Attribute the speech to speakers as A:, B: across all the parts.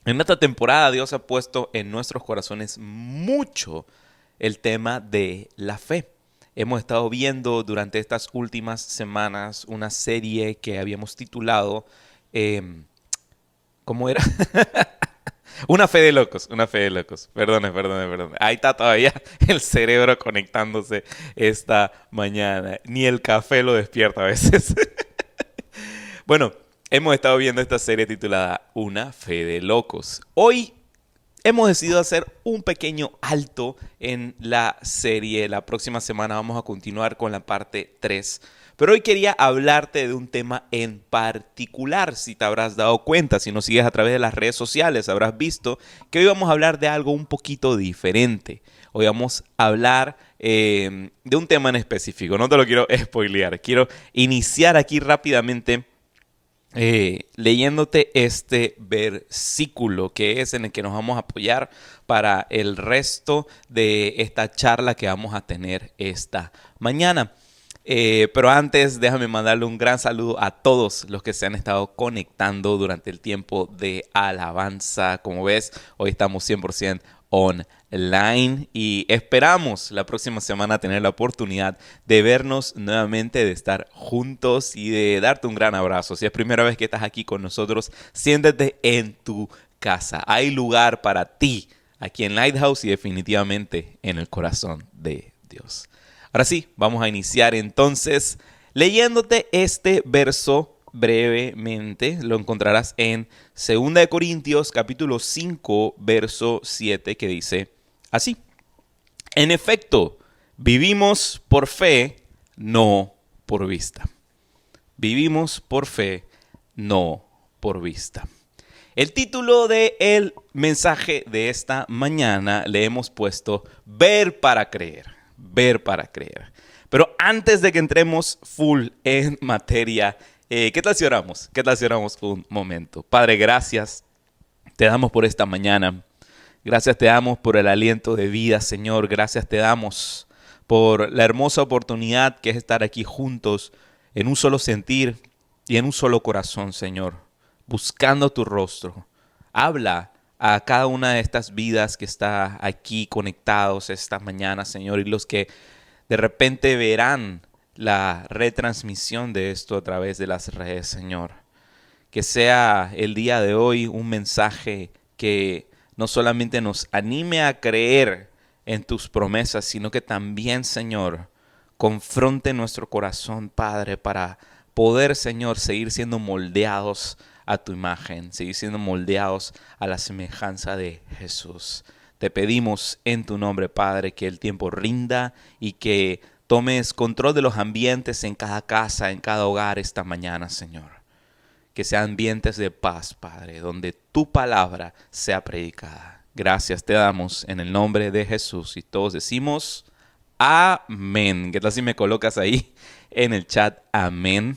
A: En esta temporada Dios ha puesto en nuestros corazones mucho el tema de la fe. Hemos estado viendo durante estas últimas semanas una serie que habíamos titulado, eh, ¿cómo era? Una fe de locos, una fe de locos. Perdone, perdone, perdone. Ahí está todavía el cerebro conectándose esta mañana. Ni el café lo despierta a veces. Bueno, hemos estado viendo esta serie titulada Una fe de locos. Hoy hemos decidido hacer un pequeño alto en la serie. La próxima semana vamos a continuar con la parte 3. Pero hoy quería hablarte de un tema en particular. Si te habrás dado cuenta, si nos sigues a través de las redes sociales, habrás visto que hoy vamos a hablar de algo un poquito diferente. Hoy vamos a hablar de un tema en específico. No te lo quiero spoilear. Quiero iniciar aquí rápidamente leyéndote este versículo que es en el que nos vamos a apoyar para el resto de esta charla que vamos a tener esta mañana. Pero antes déjame mandarle un gran saludo a todos los que se han estado conectando durante el tiempo de alabanza. Como ves, hoy estamos 100% online y esperamos la próxima semana tener la oportunidad de vernos nuevamente, de estar juntos y de darte un gran abrazo. Si es primera vez que estás aquí con nosotros, siéntete en tu casa. Hay lugar para ti aquí en Lighthouse y definitivamente en el corazón de Dios. Ahora sí, vamos a iniciar entonces leyéndote este verso brevemente. Lo encontrarás en 2 Corintios capítulo 5, verso 7, que dice así: En efecto, vivimos por fe, no por vista. Vivimos por fe, no por vista. El título del mensaje de esta mañana le hemos puesto Ver para creer. Ver para creer. Pero antes de que entremos full en materia, ¿qué tal si oramos? ¿Qué tal si oramos un momento? Padre, gracias te damos por esta mañana. Gracias te damos por el aliento de vida, Señor. Gracias te damos por la hermosa oportunidad que es estar aquí juntos en un solo sentir y en un solo corazón, Señor, buscando tu rostro. Habla a cada una de estas vidas que está aquí conectados esta mañana, Señor, y los que de repente verán la retransmisión de esto a través de las redes, Señor. Que sea el día de hoy un mensaje que no solamente nos anime a creer en tus promesas, sino que también, Señor, confronte nuestro corazón, Padre, para poder, Señor, seguir siendo moldeados a tu imagen, seguir siendo moldeados a la semejanza de Jesús. Te pedimos en tu nombre, Padre, que el tiempo rinda y que tomes control de los ambientes en cada casa, en cada hogar esta mañana, Señor. Que sean ambientes de paz, Padre, donde tu palabra sea predicada. Gracias te damos en el nombre de Jesús y todos decimos amén. ¿Qué tal si me colocas ahí en el chat amén?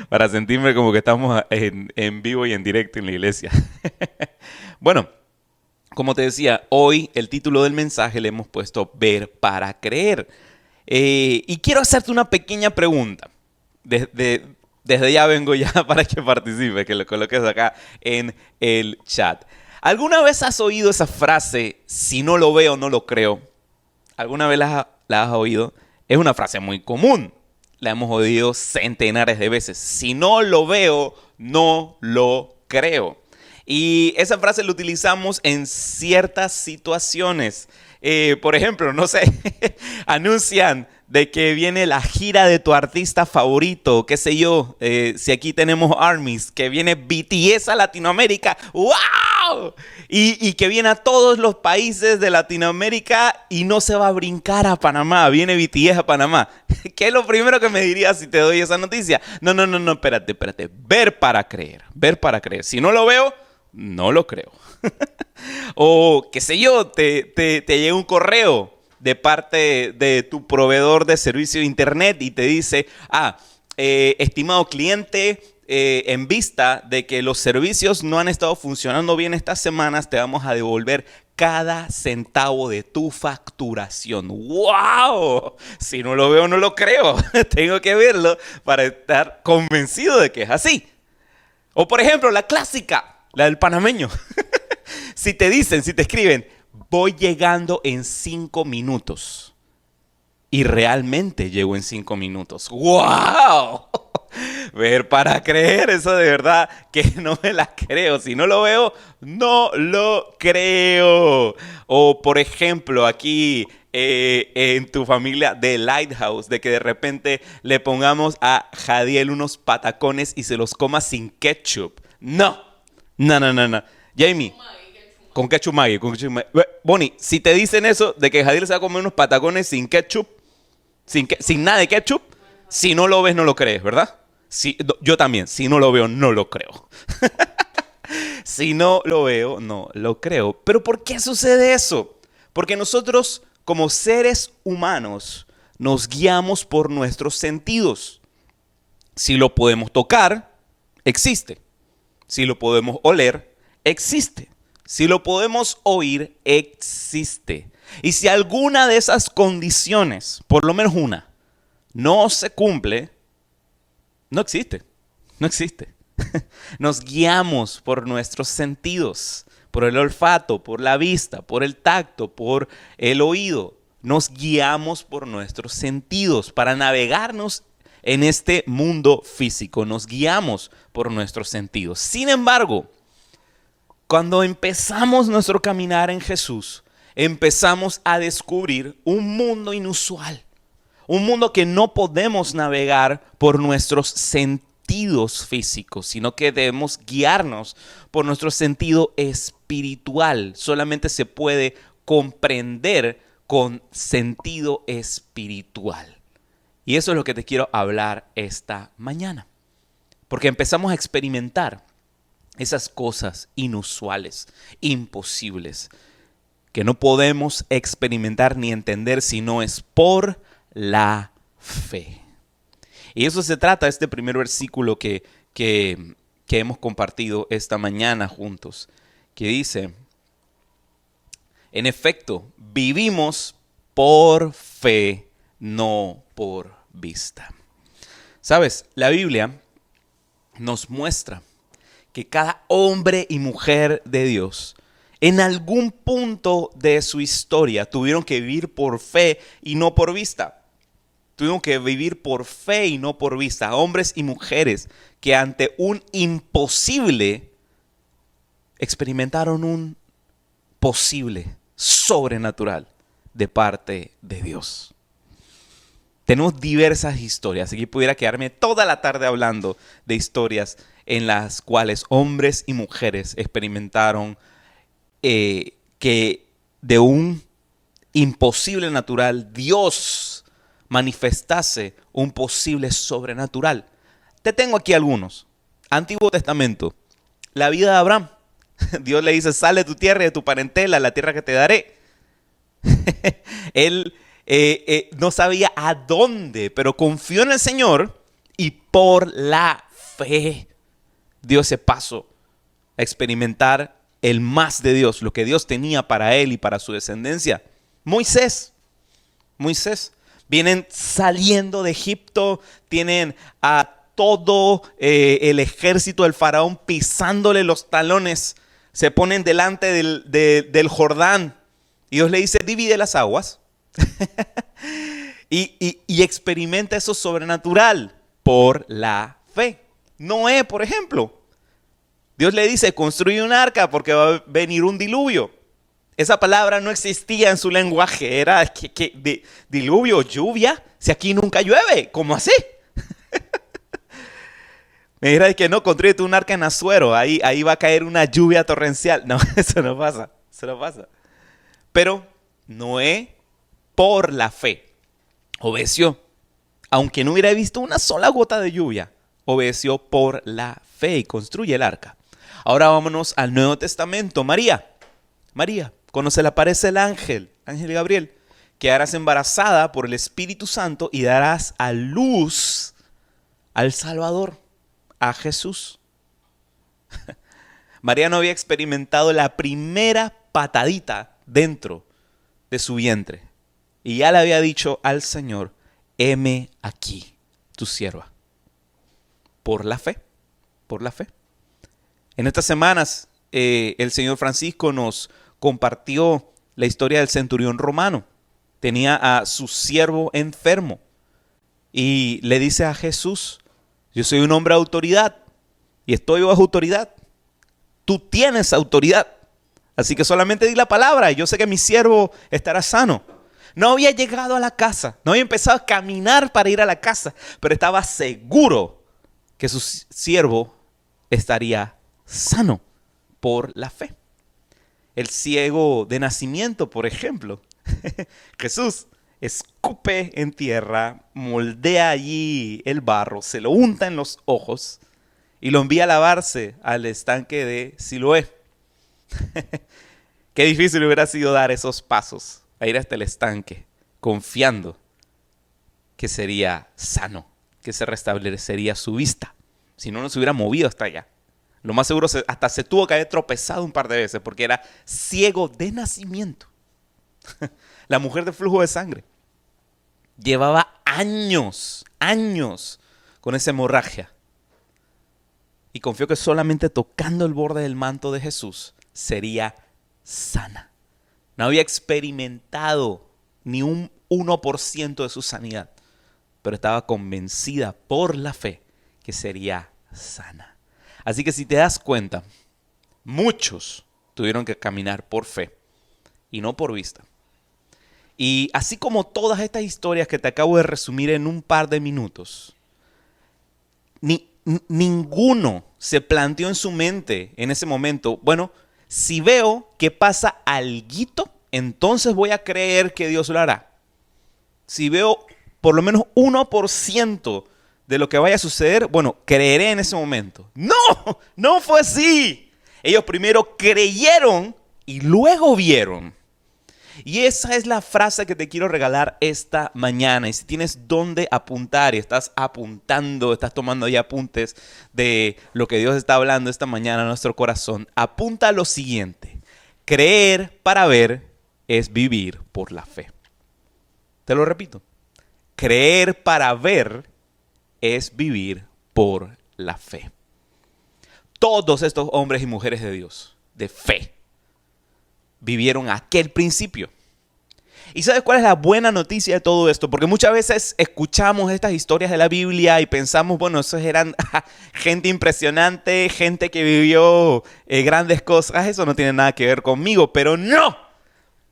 A: Para sentirme como que estamos en vivo y en directo en la iglesia. Bueno, como te decía, hoy el título del mensaje le hemos puesto Ver para creer. Y quiero hacerte una pequeña pregunta. Desde ya vengo ya para que participes, que lo coloques acá en el chat. ¿Alguna vez has oído esa frase, si no lo veo, no lo creo? ¿Alguna vez la has oído? Es una frase muy común. La hemos oído centenares de veces. Si no lo veo, no lo creo. Y esa frase la utilizamos en ciertas situaciones. Por ejemplo, no sé, anuncian de que viene la gira de tu artista favorito, qué sé yo, si aquí tenemos ARMYs, que viene BTS a Latinoamérica, ¡wow! Y que viene a todos los países de Latinoamérica y no se va a brincar a Panamá, viene BTS a Panamá. ¿Qué es lo primero que me dirías si te doy esa noticia? No, espérate, ver para creer, ver para creer. Si no lo veo, no lo creo. O qué sé yo, te llega un correo de parte de tu proveedor de servicio de internet y te dice, estimado cliente, en vista de que los servicios no han estado funcionando bien estas semanas, te vamos a devolver cada centavo de tu facturación. ¡Wow! Si no lo veo, no lo creo. Tengo que verlo para estar convencido de que es así. O por ejemplo, la clásica. la del panameño. Si te dicen, si te escriben, voy llegando en 5 minutos. Y realmente llego en 5 minutos. ¡Wow! Ver para creer, eso de verdad que no me la creo. Si no lo veo, no lo creo. O por ejemplo, aquí en tu familia de Lighthouse, de que de repente le pongamos a Jadiel unos patacones y se los coma sin ketchup. No, no, no, no, no. Jamie, con ketchup Maggi, con ketchup Maggi. Bonnie, si te dicen eso de que Jadiel se va a comer unos patacones sin ketchup, sin nada de ketchup, si no lo ves, no lo crees, ¿verdad? Yo también, si no lo veo, no lo creo. Si no lo veo, no lo creo. ¿Pero por qué sucede eso? Porque nosotros, como seres humanos, nos guiamos por nuestros sentidos. Si lo podemos tocar, existe. Si lo podemos oler, existe. Si lo podemos oír, existe. Y si alguna de esas condiciones, por lo menos una, no se cumple, no existe. No existe. Nos guiamos por nuestros sentidos, por el olfato, por la vista, por el tacto, por el oído. Nos guiamos por nuestros sentidos para navegarnos en este mundo físico. Nos guiamos por nuestros sentidos. Sin embargo, cuando empezamos nuestro caminar en Jesús, empezamos a descubrir un mundo inusual. Un mundo que no podemos navegar por nuestros sentidos físicos, sino que debemos guiarnos por nuestro sentido espiritual. Solamente se puede comprender con sentido espiritual. Y eso es lo que te quiero hablar esta mañana. Porque empezamos a experimentar esas cosas inusuales, imposibles, que no podemos experimentar ni entender si no es por la fe. Y eso se trata de este primer versículo que hemos compartido esta mañana juntos, que dice, en efecto, vivimos por fe, no por vista. ¿Sabes? La Biblia nos muestra que cada hombre y mujer de Dios en algún punto de su historia tuvieron que vivir por fe y no por vista. Tuvieron que vivir por fe y no por vista. Hombres y mujeres que ante un imposible experimentaron un posible, sobrenatural de parte de Dios. Tenemos diversas historias. Aquí pudiera quedarme toda la tarde hablando de historias en las cuales hombres y mujeres experimentaron que de un imposible natural Dios manifestase un posible sobrenatural. Te tengo aquí algunos. Antiguo Testamento. La vida de Abraham. Dios le dice, sale de tu tierra y de tu parentela, la tierra que te daré. Él no sabía a dónde, pero confió en el Señor y por la fe dio ese paso a experimentar el más de Dios, lo que Dios tenía para él y para su descendencia. Moisés. Vienen saliendo de Egipto, tienen a todo el ejército del faraón pisándole los talones. Se ponen delante del Jordán. Y Dios le dice, divide las aguas. y experimenta eso sobrenatural por la fe. Noé, por ejemplo. Dios le dice, construye un arca porque va a venir un diluvio. Esa palabra no existía en su lenguaje. Era diluvio, lluvia. Si aquí nunca llueve, ¿cómo así? Me dirá que no, construyete un arca en Asuero. Ahí va a caer una lluvia torrencial. No, eso no pasa. Pero Noé, por la fe, obedeció. Aunque no hubiera visto una sola gota de lluvia, obedeció por la fe y construye el arca. Ahora vámonos al Nuevo Testamento. María, cuando se le aparece el ángel Gabriel, quedarás embarazada por el Espíritu Santo y darás a luz al Salvador, a Jesús. María no había experimentado la primera patadita dentro de su vientre. Y ya le había dicho al Señor, heme aquí, tu sierva. Por la fe. En estas semanas, el Señor Francisco nos compartió la historia del centurión romano. Tenía a su siervo enfermo y le dice a Jesús: yo soy un hombre de autoridad y estoy bajo autoridad. Tú tienes autoridad, así que solamente di la palabra y yo sé que mi siervo estará sano. No había llegado a la casa, no había empezado a caminar para ir a la casa, pero estaba seguro que su siervo estaría sano por la fe. El ciego de nacimiento, por ejemplo. Jesús escupe en tierra, moldea allí el barro, se lo unta en los ojos y lo envía a lavarse al estanque de Siloé. Qué difícil hubiera sido dar esos pasos, a ir hasta el estanque, confiando que sería sano, que se restablecería su vista. Si no, no se hubiera movido hasta allá. Lo más seguro, hasta se tuvo que haber tropezado un par de veces porque era ciego de nacimiento. La mujer de flujo de sangre llevaba años con esa hemorragia. Y confió que solamente tocando el borde del manto de Jesús sería sana. No había experimentado ni un 1% de su sanidad, pero estaba convencida por la fe que sería sana. Así que si te das cuenta, muchos tuvieron que caminar por fe y no por vista. Y así como todas estas historias que te acabo de resumir en un par de minutos, ninguno se planteó en su mente en ese momento: bueno, si veo que pasa alguito, entonces voy a creer que Dios lo hará. Si veo por lo menos 1% de lo que vaya a suceder, bueno, creeré en ese momento. No fue así. Ellos primero creyeron y luego vieron. Y esa es la frase que te quiero regalar esta mañana. Y si tienes dónde apuntar y estás apuntando, estás tomando ahí apuntes de lo que Dios está hablando esta mañana a nuestro corazón, apunta lo siguiente: creer para ver es vivir por la fe. Te lo repito: creer para ver es vivir por la fe. Todos estos hombres y mujeres de Dios, de fe, vivieron aquel principio. ¿Y sabes cuál es la buena noticia de todo esto? Porque muchas veces escuchamos estas historias de la Biblia y pensamos, bueno, esos eran gente impresionante, gente que vivió grandes cosas. Eso no tiene nada que ver conmigo, pero no.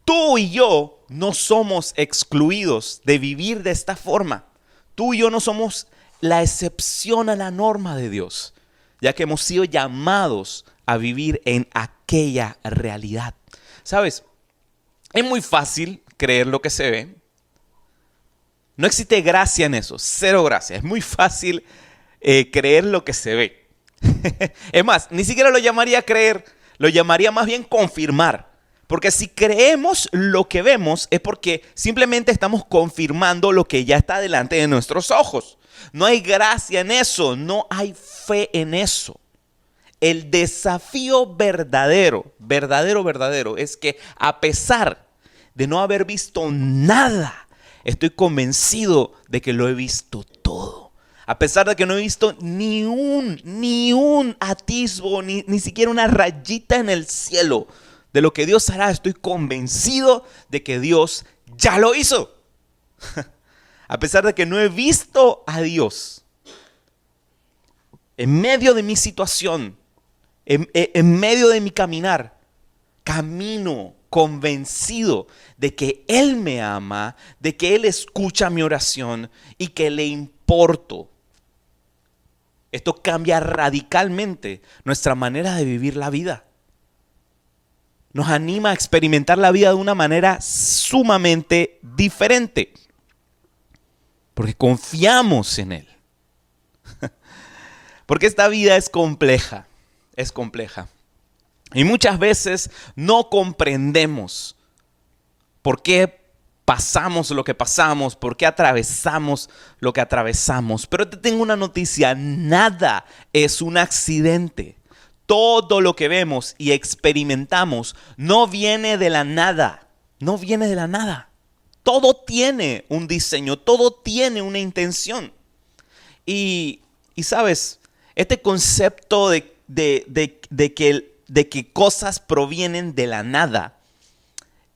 A: Tú y yo no somos excluidos de vivir de esta forma. Tú y yo no somos la excepción a la norma de Dios, ya que hemos sido llamados a vivir en aquella realidad. ¿Sabes? Es muy fácil creer lo que se ve. No existe gracia en eso, cero gracia. Es muy fácil creer lo que se ve. Es más, ni siquiera lo llamaría creer, lo llamaría más bien confirmar. Porque si creemos lo que vemos es porque simplemente estamos confirmando lo que ya está delante de nuestros ojos. No hay gracia en eso, no hay fe en eso. El desafío verdadero, es que a pesar de no haber visto nada, estoy convencido de que lo he visto todo. A pesar de que no he visto ni un atisbo, ni siquiera una rayita en el cielo de lo que Dios hará, estoy convencido de que Dios ya lo hizo. A pesar de que no he visto a Dios, en medio de mi situación, en medio de mi caminar, camino convencido de que Él me ama, de que Él escucha mi oración y que le importo. Esto cambia radicalmente nuestra manera de vivir la vida. Nos anima a experimentar la vida de una manera sumamente diferente, porque confiamos en Él. Porque esta vida es compleja. Y muchas veces no comprendemos por qué pasamos lo que pasamos, por qué atravesamos lo que atravesamos. Pero te tengo una noticia: nada es un accidente. Todo lo que vemos y experimentamos no viene de la nada. No viene de la nada. Todo tiene un diseño, todo tiene una intención. Y sabes, este concepto de de que cosas provienen de la nada.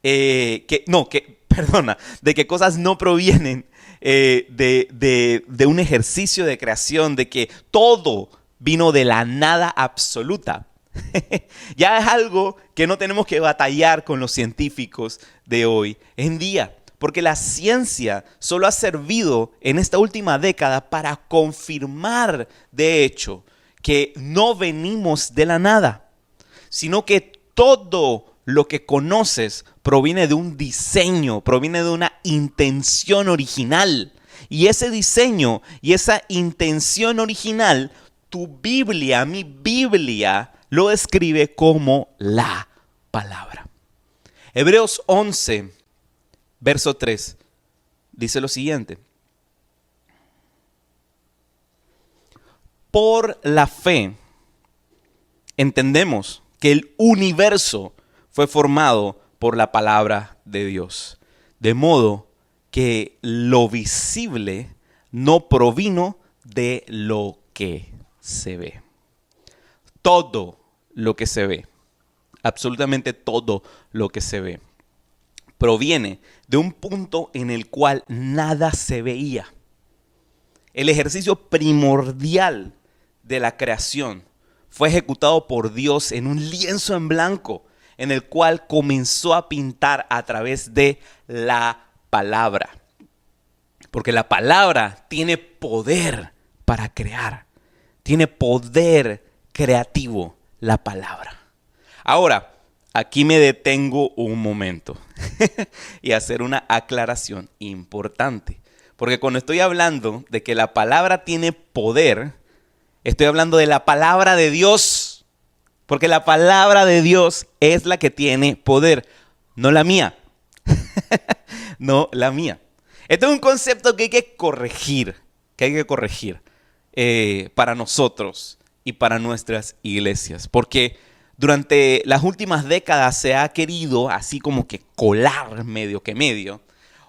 A: De que cosas no provienen de un ejercicio de creación, de que todo vino de la nada absoluta. Ya es algo que no tenemos que batallar con los científicos de hoy en día, porque la ciencia solo ha servido en esta última década para confirmar, de hecho, que no venimos de la nada, sino que todo lo que conoces proviene de un diseño, proviene de una intención original. Y ese diseño y esa intención original, tu Biblia, mi Biblia, lo describe como la palabra. Hebreos 11, verso 3, dice lo siguiente. Por la fe, entendemos que el universo fue formado por la palabra de Dios, de modo que lo visible no provino de lo que se ve. Todo lo que se ve, absolutamente todo lo que se ve, proviene de un punto en el cual nada se veía. El ejercicio primordial de la creación fue ejecutado por Dios en un lienzo en blanco, en el cual comenzó a pintar a través de la palabra. Porque la palabra tiene poder para crear. Tiene poder creativo la palabra. Ahora, aquí me detengo un momento y hacer una aclaración importante. Porque cuando estoy hablando de que la palabra tiene poder, estoy hablando de la palabra de Dios. Porque la palabra de Dios es la que tiene poder, no la mía. No la mía. Este es un concepto que hay que corregir, para nosotros y para nuestras iglesias. Porque durante las últimas décadas se ha querido, así como que colar medio,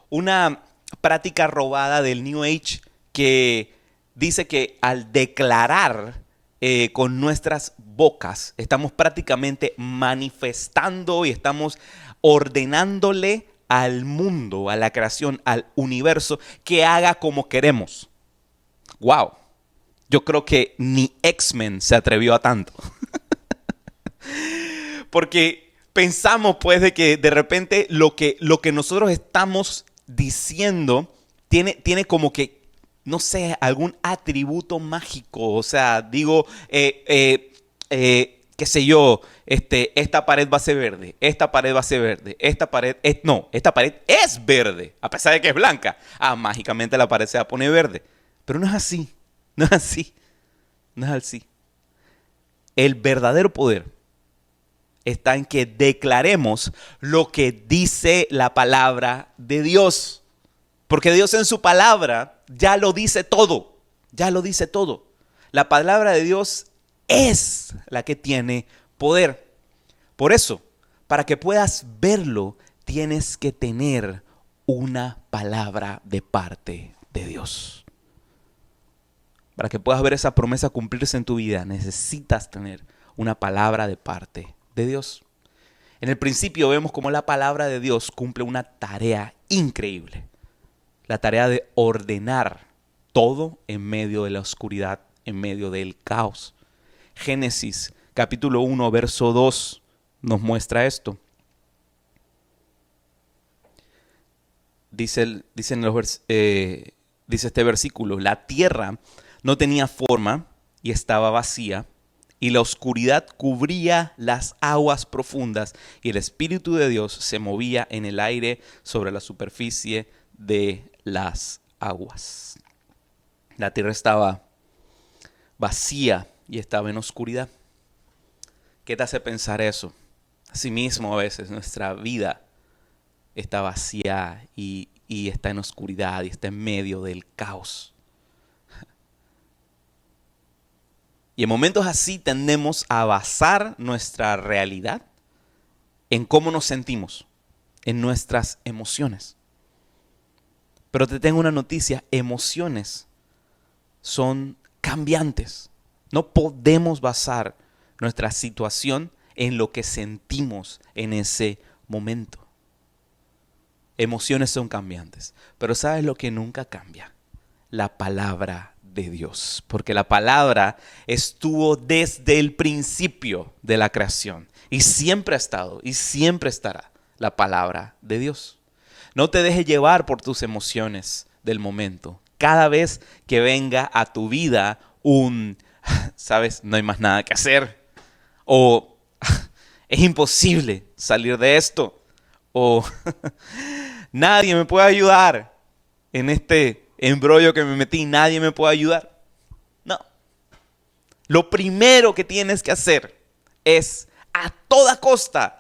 A: una práctica robada del New Age que dice que al declarar con nuestras bocas estamos prácticamente manifestando y estamos ordenándole al mundo, a la creación, al universo, que haga como queremos. ¡Wow! Yo creo que ni X-Men se atrevió a tanto. Porque pensamos pues de que de repente lo que nosotros estamos diciendo tiene como que, no sé, algún atributo mágico. O sea, digo, qué sé yo, esta pared va a ser verde, esta pared va a ser verde, esta pared es verde, a pesar de que es blanca. Mágicamente la pared se va a poner verde. Pero no es así, no es así, no es así. El verdadero poder está en que declaremos lo que dice la palabra de Dios. Porque Dios en su palabra ya lo dice todo, ya lo dice todo. La palabra de Dios es la que tiene poder. Por eso, para que puedas verlo, tienes que tener una palabra de parte de Dios. Para que puedas ver esa promesa cumplirse en tu vida, necesitas tener una palabra de parte de Dios. En el principio vemos cómo la palabra de Dios cumple una tarea increíble. La tarea de ordenar todo en medio de la oscuridad, en medio del caos. Génesis capítulo 1, verso 2 nos muestra esto. Dice este versículo: la tierra no tenía forma y estaba vacía, y la oscuridad cubría las aguas profundas, y el Espíritu de Dios se movía en el aire sobre la superficie de las aguas. La tierra estaba vacía y estaba en oscuridad. ¿Qué te hace pensar eso? Asimismo, a veces nuestra vida está vacía y está en oscuridad y está en medio del caos. Y en momentos así tendemos a basar nuestra realidad en cómo nos sentimos, en nuestras emociones. Pero te tengo una noticia: emociones son cambiantes. No podemos basar nuestra situación en lo que sentimos en ese momento. Emociones son cambiantes, pero ¿sabes lo que nunca cambia? La palabra de Dios, porque la palabra estuvo desde el principio de la creación y siempre ha estado y siempre estará la palabra de Dios. No te dejes llevar por tus emociones del momento. Cada vez que venga a tu vida ¿sabes? No hay más nada que hacer. O es imposible salir de esto. O nadie me puede ayudar en este embrollo que me metí. Nadie me puede ayudar. No. Lo primero que tienes que hacer es a toda costa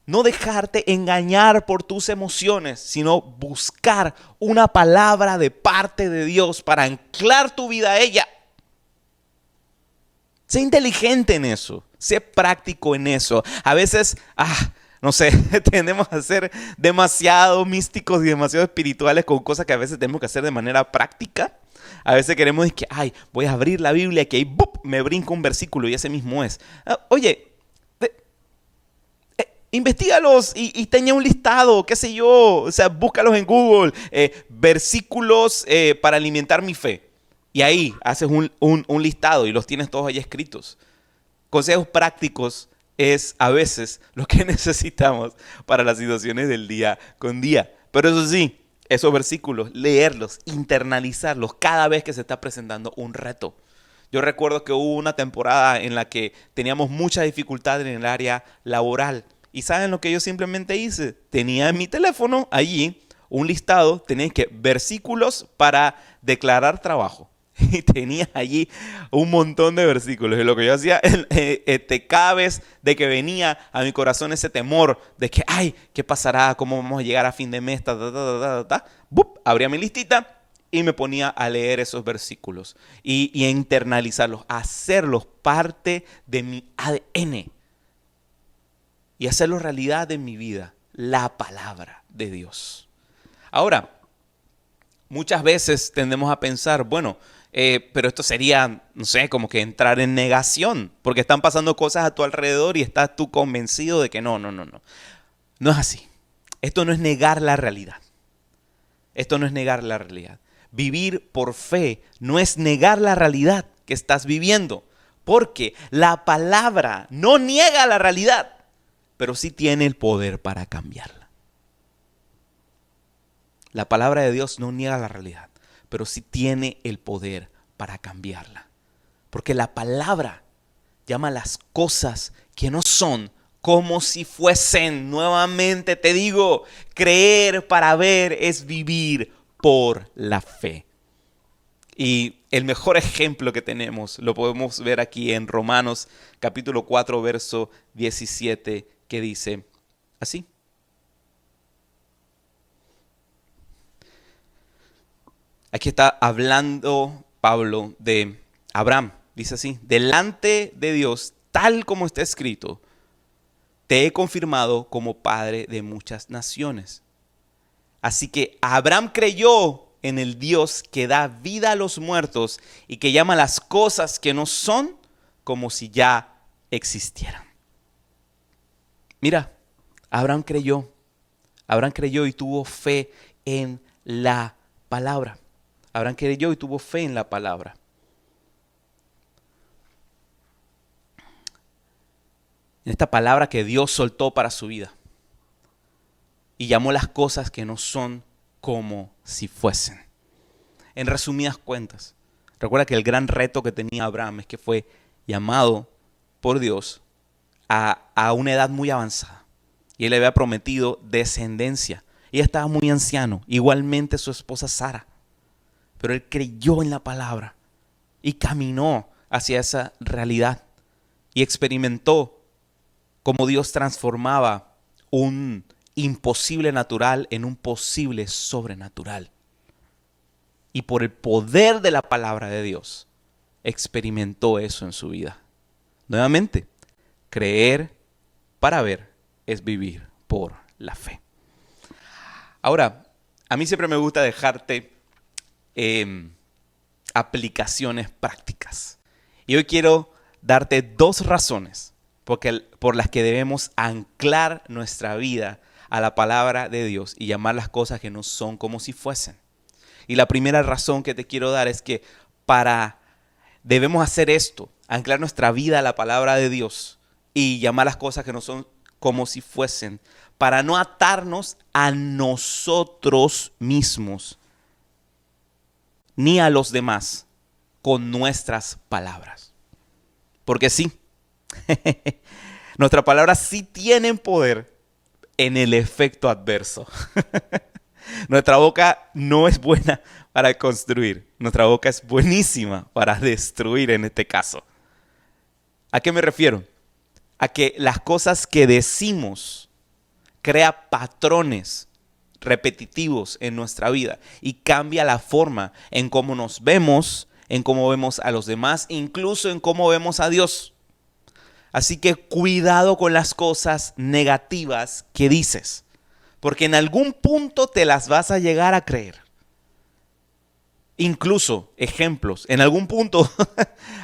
A: no dejarte engañar por tus emociones, sino buscar una palabra de parte de Dios para anclar tu vida a ella. Sé inteligente en eso, sé práctico en eso. A veces, no sé, tendemos a ser demasiado místicos y demasiado espirituales con cosas que a veces tenemos que hacer de manera práctica. A veces queremos decir que, voy a abrir la Biblia y que ahí me brinca un versículo y ese mismo es. Oye, investígalos y tenía un listado, qué sé yo, o sea, búscalos en Google, versículos para alimentar mi fe. Y ahí haces un listado y los tienes todos ahí escritos. Consejos prácticos es a veces lo que necesitamos para las situaciones del día con día. Pero eso sí, esos versículos, leerlos, internalizarlos cada vez que se está presentando un reto. Yo recuerdo que hubo una temporada en la que teníamos mucha dificultad en el área laboral. ¿Y saben lo que yo simplemente hice? Tenía en mi teléfono allí un listado, tenía versículos para declarar trabajo. Y tenía allí un montón de versículos. Y lo que yo hacía, cada vez de que venía a mi corazón ese temor de que, ¿qué pasará? ¿Cómo vamos a llegar a fin de mes? Abría mi listita y me ponía a leer esos versículos y a internalizarlos, a hacerlos parte de mi ADN. Y hacerlo realidad en mi vida, la palabra de Dios. Ahora, muchas veces tendemos a pensar, pero esto sería, no sé, como que entrar en negación, porque están pasando cosas a tu alrededor y estás tú convencido de que no. No es así. Esto no es negar la realidad. Esto no es negar la realidad. Vivir por fe no es negar la realidad que estás viviendo, porque la palabra no niega la realidad, pero sí tiene el poder para cambiarla. La palabra de Dios no niega la realidad, pero sí tiene el poder para cambiarla. Porque la palabra llama las cosas que no son como si fuesen. Nuevamente te digo, creer para ver es vivir por la fe. Y el mejor ejemplo que tenemos lo podemos ver aquí en Romanos capítulo 4, verso 17, que dice así. Aquí está hablando Pablo de Abraham. Dice así: delante de Dios, tal como está escrito, te he confirmado como padre de muchas naciones. Así que Abraham creyó en el Dios que da vida a los muertos y que llama las cosas que no son como si ya existieran. Mira, Abraham creyó y tuvo fe en la palabra. Abraham creyó y tuvo fe en la palabra. En esta palabra que Dios soltó para su vida. Y llamó las cosas que no son como si fuesen. En resumidas cuentas, recuerda que el gran reto que tenía Abraham es que fue llamado por Dios a una edad muy avanzada. Y él le había prometido descendencia. Ella estaba muy anciano, igualmente su esposa Sara. Pero él creyó en la palabra y caminó hacia esa realidad. Y experimentó cómo Dios transformaba un imposible natural en un posible sobrenatural. Y por el poder de la palabra de Dios, experimentó eso en su vida. Nuevamente, creer para ver es vivir por la fe. Ahora, a mí siempre me gusta dejarte aplicaciones prácticas. Y hoy quiero darte 2 razones por las que debemos anclar nuestra vida a la palabra de Dios y llamar las cosas que no son como si fuesen. Y la primera razón que te quiero dar es que debemos hacer esto, anclar nuestra vida a la palabra de Dios y llamar las cosas que no son como si fuesen, para no atarnos a nosotros mismos ni a los demás con nuestras palabras. Porque sí, nuestras palabras sí tienen poder en el efecto adverso. Nuestra boca no es buena para construir. Nuestra boca es buenísima para destruir en este caso. ¿A qué me refiero? A que las cosas que decimos crean patrones repetitivos en nuestra vida y cambia la forma en cómo nos vemos, en cómo vemos a los demás, incluso en cómo vemos a Dios. Así que cuidado con las cosas negativas que dices, porque en algún punto te las vas a llegar a creer. Incluso, ejemplos, en algún punto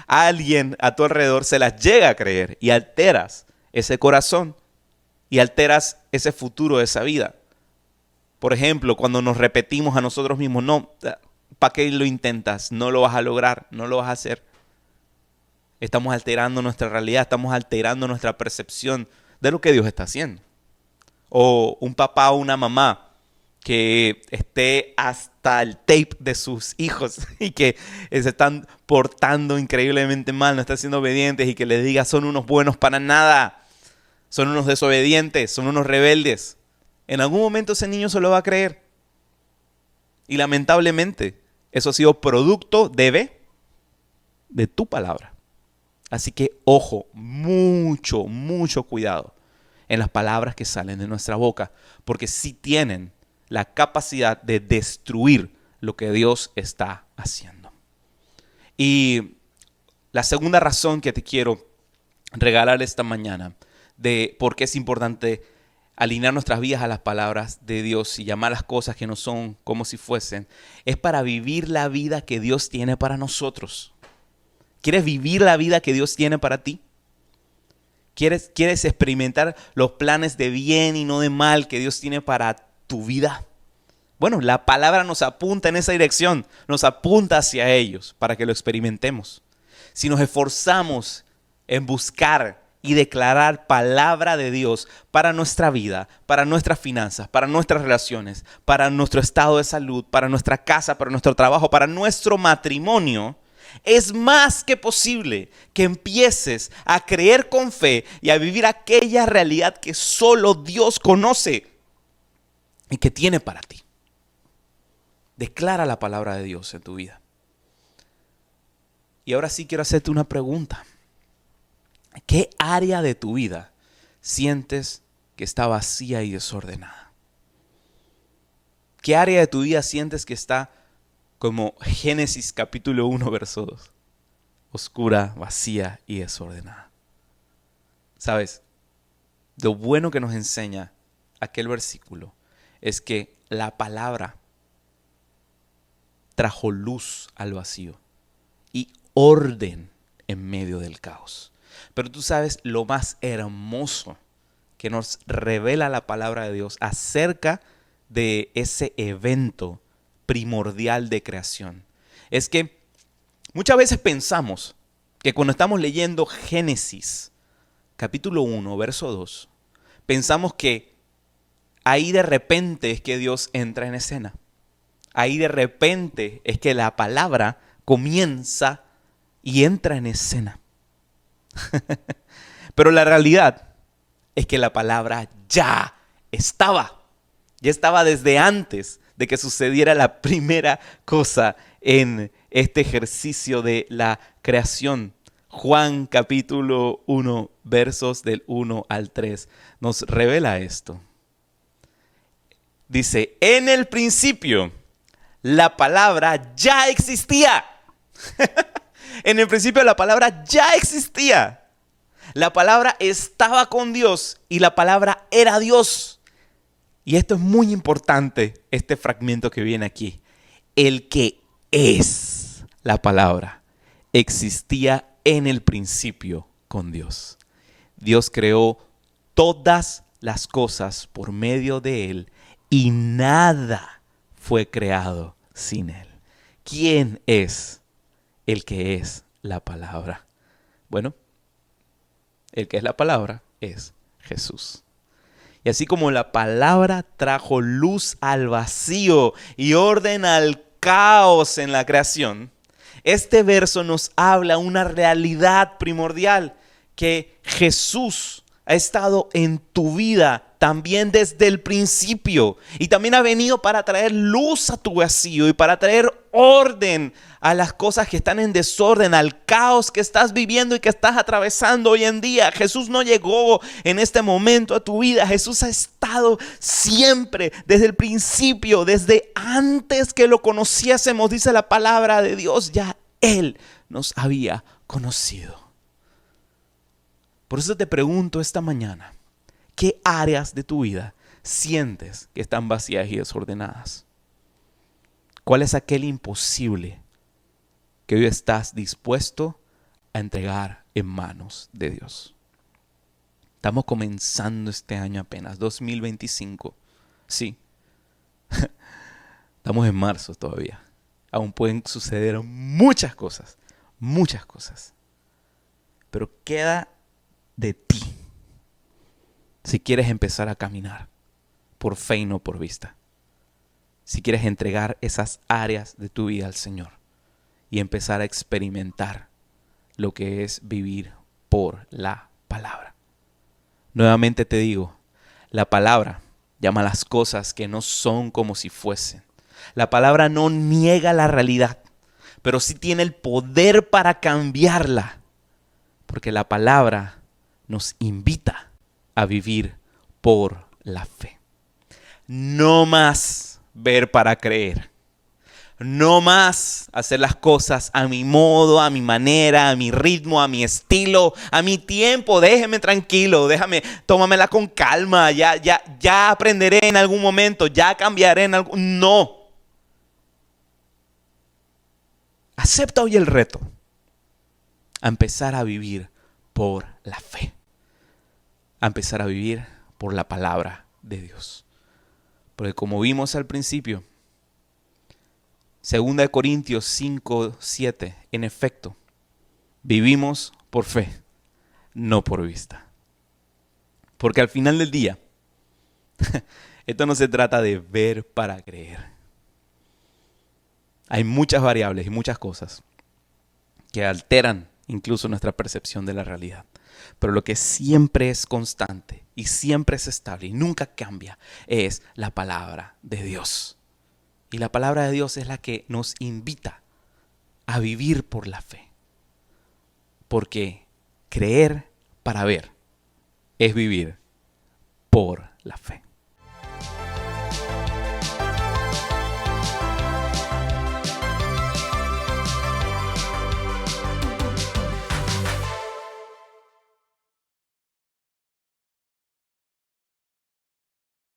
A: alguien a tu alrededor se las llega a creer y alteras ese corazón y alteras ese futuro de esa vida. Por ejemplo, cuando nos repetimos a nosotros mismos, no, ¿para qué lo intentas? No lo vas a lograr, no lo vas a hacer. Estamos alterando nuestra realidad, estamos alterando nuestra percepción de lo que Dios está haciendo. O un papá o una mamá que esté hasta el tape de sus hijos y que se están portando increíblemente mal, no están siendo obedientes y que les diga son unos buenos para nada, son unos desobedientes, son unos rebeldes. En algún momento ese niño se lo va a creer. Y lamentablemente eso ha sido producto de tu palabra. Así que ojo, mucho, mucho cuidado en las palabras que salen de nuestra boca, porque sí tienen la capacidad de destruir lo que Dios está haciendo. Y la segunda razón que te quiero regalar esta mañana de por qué es importante alinear nuestras vidas a las palabras de Dios y llamar las cosas que no son como si fuesen, es para vivir la vida que Dios tiene para nosotros. ¿Quieres vivir la vida que Dios tiene para ti? ¿Quieres experimentar los planes de bien y no de mal que Dios tiene para tu vida? Bueno, la palabra nos apunta en esa dirección, nos apunta hacia ellos para que lo experimentemos. Si nos esforzamos en buscar y declarar palabra de Dios para nuestra vida, para nuestras finanzas, para nuestras relaciones, para nuestro estado de salud, para nuestra casa, para nuestro trabajo, para nuestro matrimonio, es más que posible que empieces a creer con fe y a vivir aquella realidad que solo Dios conoce y que tiene para ti. Declara la palabra de Dios en tu vida. Y ahora sí quiero hacerte una pregunta. ¿Qué área de tu vida sientes que está vacía y desordenada? ¿Qué área de tu vida sientes que está como Génesis capítulo 1, verso 2? Oscura, vacía y desordenada. ¿Sabes? Lo bueno que nos enseña aquel versículo es que la palabra trajo luz al vacío y orden en medio del caos. Pero tú sabes lo más hermoso que nos revela la palabra de Dios acerca de ese evento primordial de creación. Es que muchas veces pensamos que cuando estamos leyendo Génesis, capítulo 1, verso 2, pensamos que ahí de repente es que Dios entra en escena. Ahí de repente es que la palabra comienza y entra en escena. Pero la realidad es que la palabra ya estaba desde antes de que sucediera la primera cosa en este ejercicio de la creación. Juan capítulo 1, versos del 1 al 3, nos revela esto. Dice, en el principio la palabra ya existía. En el principio la palabra ya existía. La palabra estaba con Dios y la palabra era Dios. Y esto es muy importante, este fragmento que viene aquí. El que es la palabra existía en el principio con Dios. Dios creó todas las cosas por medio de Él y nada fue creado sin Él. ¿Quién es el que es la palabra? Bueno, el que es la palabra es Jesús. Y así como la palabra trajo luz al vacío y orden al caos en la creación, este verso nos habla una realidad primordial, que Jesús ha estado en tu vida también desde el principio y también ha venido para traer luz a tu vacío y para traer orden a las cosas que están en desorden, al caos que estás viviendo y que estás atravesando hoy en día. Jesús no llegó en este momento a tu vida. Jesús ha estado siempre, desde el principio, desde antes que lo conociésemos, dice la palabra de Dios, ya Él nos había conocido. Por eso te pregunto esta mañana, ¿qué áreas de tu vida sientes que están vacías y desordenadas? ¿Cuál es aquel imposible que hoy estás dispuesto a entregar en manos de Dios? Estamos comenzando este año apenas, 2025. Sí, estamos en marzo todavía. Aún pueden suceder muchas cosas. Pero queda de ti si quieres empezar a caminar por fe y no por vista. Si quieres entregar esas áreas de tu vida al Señor y empezar a experimentar lo que es vivir por la palabra. Nuevamente te digo, la palabra llama a las cosas que no son como si fuesen. La palabra no niega la realidad, pero sí tiene el poder para cambiarla. Porque la palabra nos invita a vivir por la fe. No más ver para creer. No más hacer las cosas a mi modo, a mi manera, a mi ritmo, a mi estilo, a mi tiempo. Déjeme tranquilo, tómamela con calma. Ya aprenderé en algún momento, ya cambiaré en algún... No. Acepta hoy el reto a empezar a vivir por la fe. A empezar a vivir por la palabra de Dios. Porque como vimos al principio, 2 Corintios 5:7, en efecto, vivimos por fe, no por vista. Porque al final del día, esto no se trata de ver para creer. Hay muchas variables y muchas cosas que alteran incluso nuestra percepción de la realidad. Pero lo que siempre es constante y siempre es estable y nunca cambia es la palabra de Dios. Y la palabra de Dios es la que nos invita a vivir por la fe. Porque creer para ver es vivir por la fe.